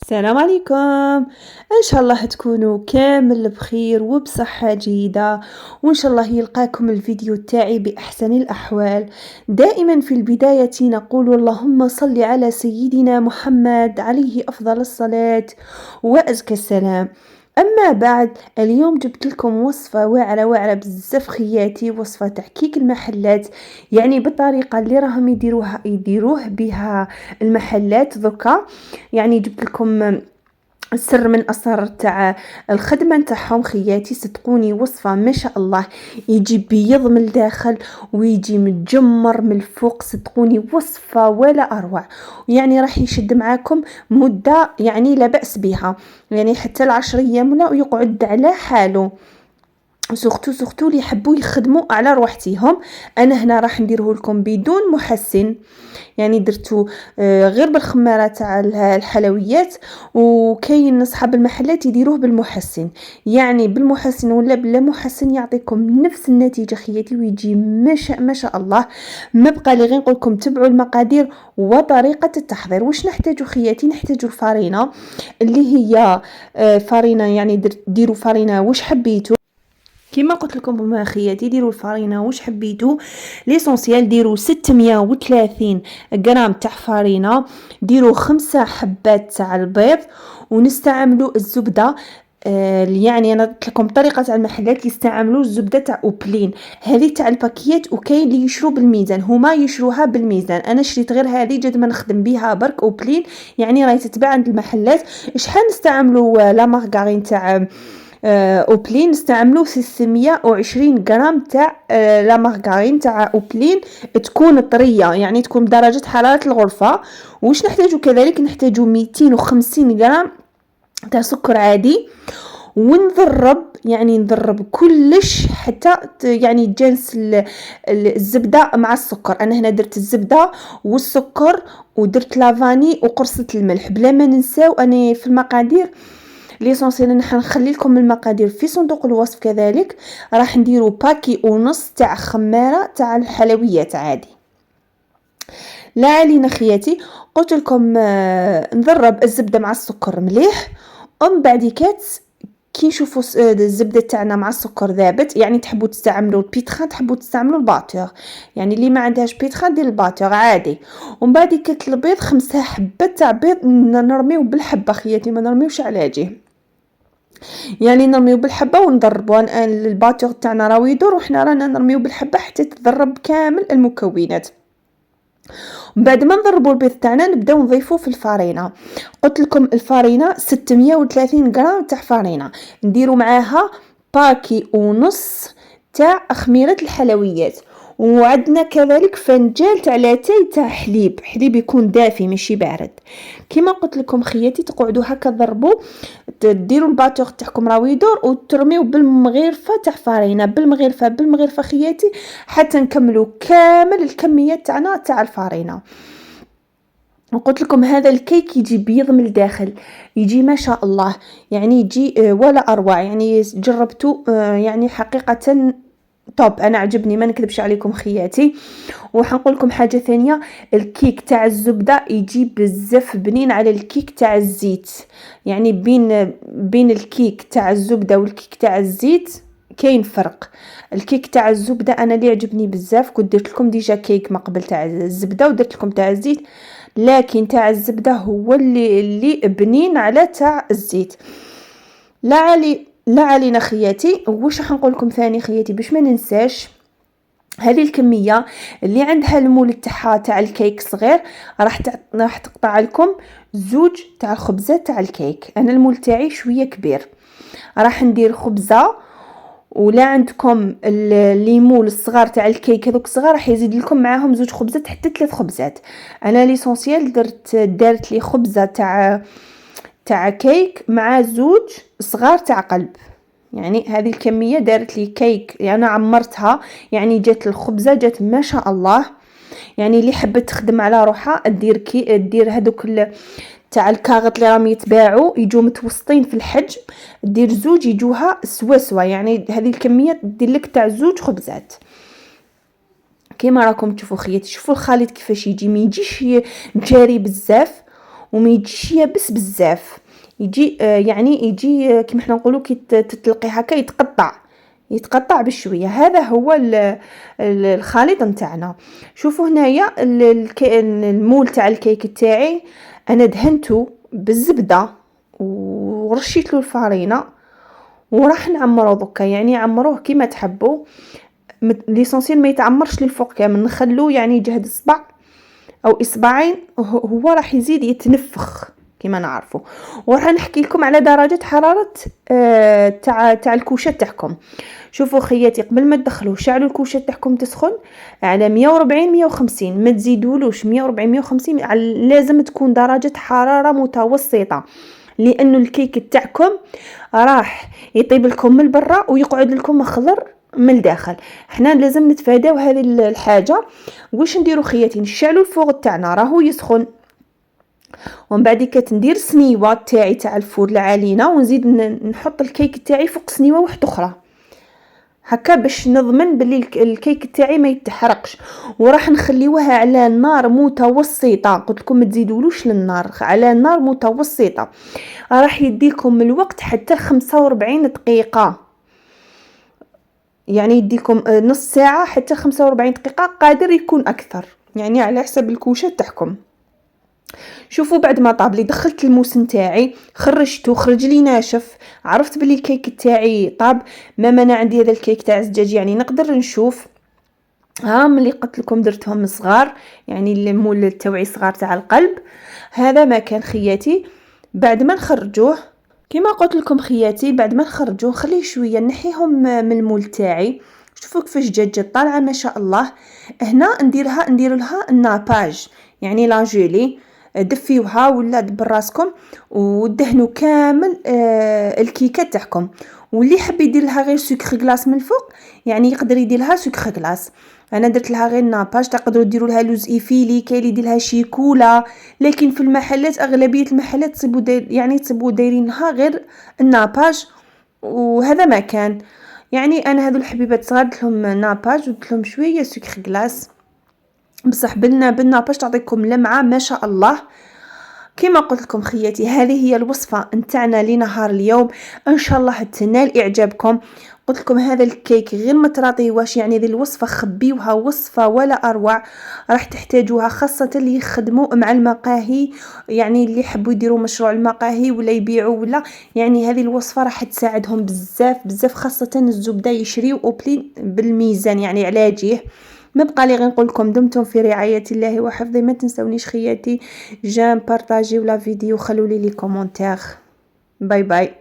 السلام عليكم. ان شاء الله تكونوا كامل بخير وبصحة جيدة، وان شاء الله يلقاكم الفيديو تاعي باحسن الاحوال. دائما في البداية نقول اللهم صل على سيدنا محمد عليه افضل الصلاة وازكى السلام. اما بعد، اليوم جبت لكم وصفة واعرة بزاف خياتي، وصفة تاع كيك المحلات، يعني بالطريقة اللي راهم يديروه بها المحلات ذكا. يعني جبت لكم السر من اسرار تاع الخدمه نتاعهم خياتي، صدقوني وصفه ما شاء الله، يجي بيض من الداخل ويجي متجمر من الفوق، صدقوني وصفه ولا اروع. يعني راح يشد معاكم مده، يعني لا باس بها، يعني حتى ال10 ايام ولا يقعد على حاله. سورتو اللي يحبوا يخدموا على روحتهم. انا هنا راح نديره لكم بدون محسن، يعني درتو غير بالخماره تاع الحلويات، وكاين اصحاب المحلات يديروه بالمحسن. يعني بالمحسن ولا بلا محسن يعطيكم نفس النتيجه خياتي، ويجي ما شاء الله. ما بقى لي غير نقول لكم تبعوا المقادير وطريقه التحضير. واش نحتاجو خياتي؟ نحتاجو الفارينه اللي هي فارينه، يعني ديروا فارينه واش حبيتو. كما قلت لكم خياتي، ديروا الفارينه واش حبيتو. ليسونسيال ديروا 630 غرام تاع فارينه، ديروا 5 حبات تاع البيض، ونستعملوا الزبده. يعني انا قلت لكم طريقه تاع المحلات يستعملوا الزبده تاع اوبلين، هذه تاع الباكيات، وكاين اللي يشرو بالميزان، هما يشروها بالميزان. انا شريت غير هذه جد ما نخدم بها برك اوبلين، يعني راهي تتباع عند المحلات. شحال نستعملوا لا مارغارين تاع اوبلين؟ نستعملوا 620 غرام تاع لا مارغارين تاع اوبلين، تكون طريه، يعني تكون بدرجه حراره الغرفه. واش نحتاجو كذلك؟ نحتاجو 250 غرام تاع سكر عادي، ونضرب، يعني نضرب كلش حتى يعني تجانس الزبده مع السكر. انا هنا درت الزبده والسكر ودرت لافاني وقرصه الملح. بلا ما ننساو انا في المقادير ليسونسيال نخلي لكم المقادير في صندوق الوصف. كذلك راح نديرو باكي ونص تاع خماره تاع الحلويات عادي. لا علينا خياتي، قلت لكم نضرب الزبده مع السكر مليح، ومن بعد كي نشوفوا الزبده تاعنا مع السكر ذابت، يعني تحبوا تستعملوا البيتخان، تحبوا تستعملوا الباتور، يعني اللي ما عندهاش بيتخان دير الباتور عادي. ومن بعد كت البيض 5 حبات تاع بيض، نرميو بالحبه خياتي، ما نرميوش على جهه، يعني نرميو بالحبه ونضربوا. الباتور تاعنا راهو يدور، وحنا رانا نرميو بالحبه حتى تضرب كامل المكونات. بعد ما نضربوا البيض تاعنا نبداو نضيفوه في الفارينه. قلت لكم الفارينه 630 غرام تاع فارينه، نديروا معاها باكي ونص تاع خميره الحلويات، وعندنا كذلك فنجان تاع لاتاي تاع حليب يكون دافي ماشي بارد. كما قلت لكم خياتي، تقعدوا هكا تضربوا، تديروا الباتور تاعكم راهو يدور، وترميو بالمغرفه تاع فارينه، بالمغرفه خياتي، حتى نكملوا كامل الكميه تاعنا تاع الفارينه. وقلت لكم هذا الكيك يجي بيض من الداخل، يجي ما شاء الله، يعني يجي ولا اروع. يعني جربتو يعني حقيقه توب، انا عجبني ما نكذبش عليكم خياتي. وحنقول لكم حاجه ثانيه، الكيك تاع الزبده يجي بزاف بنين على الكيك تاع الزيت. يعني بين الكيك تاع الزبده والكيك تاع الزيت كاين فرق. الكيك تاع الزبده انا اللي عجبني بزاف، كنت درت لكم ديجا كيك ما قبل تاع الزبده ودرت لكم تاع الزيت، لكن تاع الزبده هو اللي بنين على تاع الزيت. لا علينا خياتي. واش راح نقول لكم ثاني خياتي باش ما ننساش؟ هذه الكميه اللي عندها المول تاعها تاع الكيك صغير، راح تقطع لكم 2 تاع الخبزات تاع الكيك. انا المول تاعي شويه كبير، راح ندير خبزه، ولا عندكم الليمول الصغار تاع الكيك هذوك الصغار راح يزيد لكم معاهم 2 خبزات حتى 3 خبزات. انا ليسونسيال دارت لي خبزه تاع كيك مع 2 صغار تاع قلب. يعني هذه الكميه دارت لي كيك، يعني انا عمرتها، يعني جات الخبزه جات ما شاء الله. يعني اللي حبت تخدم على روحها دير هذوك تاع الكاغط اللي راهم يتباعوا يجوا متوسطين في الحجم، دير 2 يجوها سوا، يعني هذه الكميه دير لك تاع 2 خبزات. كيما راكم تشوفوا خياتي، شوفوا الخليط كيفاش يجي، ما يجيش جاري بزاف، وما يجيش يابس بزاف، يجي يعني يجي كيما حنا نقولوا كي تطلقيه هكا يتقطع بشويه. هذا هو الخليط نتاعنا. شوفوا هنايا المول تاع الكيك تاعي انا دهنته بالزبده ورشيت له الفرينه وراح نعمره دوكا، يعني عمروه كيما تحبوا. ليسونسيال ما يتعمرش للفوق كامل، نخلوه يعني جهد اصبع او اصبعين، هو راح يزيد يتنفخ كما نعرفوا. وراح نحكي لكم على درجه حراره تاع الكوشه تاعكم. شوفوا خياتي، قبل ما تدخلوه شعلوا الكوشه تاعكم تسخن على 140 150، ما تزيدولوش 140 150، لازم تكون درجه حراره متوسطه، لانه الكيك تاعكم راح يطيب لكم من برا ويقعد لكم مخضر من الداخل. احنا لازم نتفاداو هذه الحاجه. واش نديرو خياتي؟ نشعلوا الفوغ تاعنا راهو يسخن، ومن بعد كتندير سنيوه تاعي تاع الفور العالينه ونزيد نحط الكيك تاعي فوق سنيوه واحده اخرى هكا باش نضمن بلي الكيك تاعي ما يتحرقش. وراح نخليوها على نار متوسطه، قلت لكم ما تزيدولوش للنار، على نار متوسطه. راح يديكم الوقت حتى 45 دقيقه، يعني يديكم نص ساعه حتى 45 دقيقه، قادر يكون اكثر يعني على حسب الكوشه تاعكم. شوفوا بعد ما طاب لي دخلت الموس نتاعي، خرجته، خرج لي ناشف، عرفت بلي الكيك تاعي طاب. ما انا عندي هذا الكيك تاع الزجاج يعني نقدر نشوف. ها ملي قلت لكم درتهم صغار، يعني المول تاعي صغار تاع القلب. هذا ما كان خياتي. بعد ما نخرجوه كما قلت لكم خياتي، بعد ما نخرجوه خليه شويه نحيهم من المول تاعي. شوفوا كيفاش جات طالعه ما شاء الله. هنا ندير لها الناباج، يعني لا جيلي، دفيوها ولا دبر راسكم ودهنوا كامل الكيكه تاعكم. واللي حب يدير لها غير سكر غلاس من الفوق يعني يقدر يدير لها سكر غلاس. انا درت لها غير ناباج، تقدروا ديروا لها لوز ايفيلي، كاين اللي يدير لها شيكولا، لكن في المحلات اغلبيه المحلات تصيبوا دايرينها غير الناباج. وهذا ما كان يعني انا هذو الحبيبات صغار درت لهم ناباج ودرت لهم شويه سكر غلاس، بصح بالناباج تعطيكم لمعه ما شاء الله. كما قلت لكم خياتي، هذه هي الوصفه نتاعنا لنهار اليوم، ان شاء الله تنال اعجابكم. قلت لكم هذا الكيك غير ما تراطيوهاش، يعني هذه الوصفه خبيوها، وصفه ولا اروع، راح تحتاجوها خاصه اللي يخدموا مع المقاهي، يعني اللي يحبوا يديروا مشروع المقاهي ولا يبيعوا ولا، يعني هذه الوصفه راح تساعدهم بزاف بزاف، خاصه الزبده يشريو اوبلي بالميزان يعني على جيه. ما بقى لي غير نقول لكم دمتم في رعايه الله وحفظه. ما تنسونيش خياتي جيم، بارطاجيو لا فيديو، خلوا لي كومونتير. باي باي.